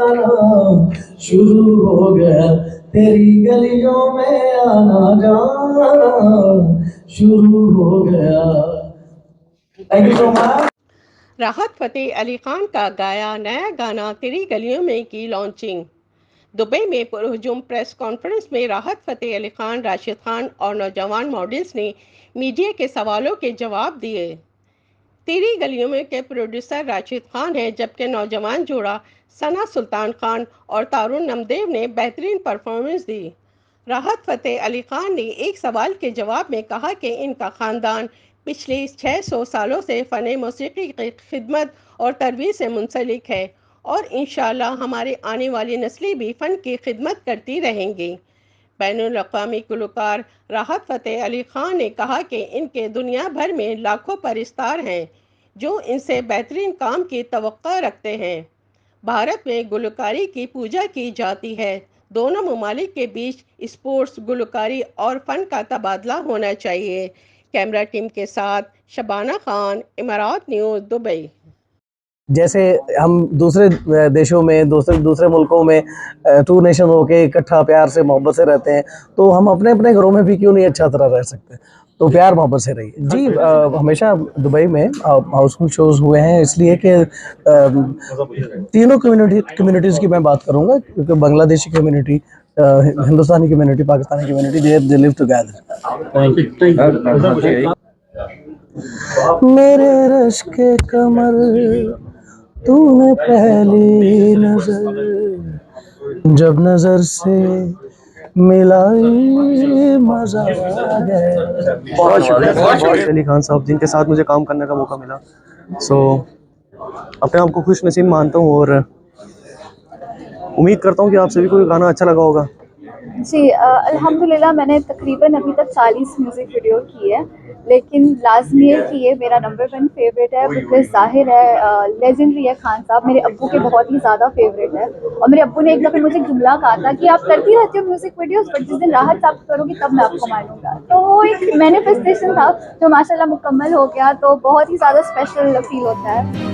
जाना, शुरू हो गया तेरी गलियों में आना जाना, शुरू हो गया। Thank you so much. राहत फ़तेह अली खान का गाया नया गाना तेरी गलियों में की लॉन्चिंग। दुबई में पुरहुजूम प्रेस कॉन्फ्रेंस में राहत फ़तेह अली खान, राशिद खान और नौजवान मॉडल्स ने मीडिया के सवालों के जवाब दिए। तेरी गलियों में के प्रोड्यूसर राशिद खान हैं, जबकि नौजवान जोड़ा सना सुल्तान खान और तारुण नमदेव ने बेहतरीन परफॉर्मेंस दी। राहत फ़तेह अली खान ने एक सवाल के जवाब में कहा कि इनका ख़ानदान पिछले 600 सालों से फ़न मौसीकी की खिदमत और तरवीज से मुंसलिक है और इंशाअल्लाह हमारी आने वाली नस्लें भी फ़न की खिदमत करती रहेंगी। बैनुल-अक़वामी गुलकार राहत फ़तेह अली खान ने कहा कि इनके दुनिया भर में लाखों परिस्तार हैं जो इनसे बेहतरीन काम की तवक्को रखते हैं। भारत में गुलकारी की पूजा की जाती है। दोनों ममालिक के बीच स्पोर्ट्स, गुलकारी और फ़न का तबादला होना चाहिए। कैमरा टीम के साथ शबाना खान, इमारात न्यूज़, दुबई। जैसे हम दूसरे देशों में, दूसरे दूसरे मुल्कों में टू नेशन होके इकट्ठा प्यार से मोहब्बत से रहते हैं, तो हम अपने अपने घरों में भी क्यों नहीं अच्छा तरह रह सकते। तो प्यार मोहब्बत से रहिए जी। हमेशा दुबई में हाउसफुल शोज़ हुए हैं, इसलिए कि तीनों कम्युनिटीज़ की मैं बात करूंगा, क्योंकि Bangladeshi community, Hindustani community, Pakistani community, they live together. मेरे रश के कमर तूने पहली नजर जब नजर से मिलाई मजा आ गया। बहुत शुक्रिया अली खान साहब, जिनके साथ मुझे काम करने का मौका मिला। अपने आप को खुश नसीब मानता हूँ और उम्मीद करता हूँ कि आप सभी को गाना अच्छा लगा होगा। जी, अल्हम्दुलिल्लाह मैंने तकरीबन अभी तक 40 म्यूज़िक वीडियो की है, लेकिन लाजमी है कि ये मेरा नंबर 1 फेवरेट है, बिकॉज जाहिर है लेजेंडरी है खान साहब, मेरे अब्बू के बहुत ही ज़्यादा फेवरेट है। और मेरे अब्बू ने एक दफ़े मुझे जुमला कहा था कि आप करती रहती हो म्यूज़िक वीडियोस, बट जिस दिन राहत साहब करोगी तब मैं आपको मानूंगा। तो वो एक मैनिफेस्टेशन था जो माशाल्लाह मुकम्मल हो गया, तो बहुत ही ज़्यादा स्पेशल फील होता है।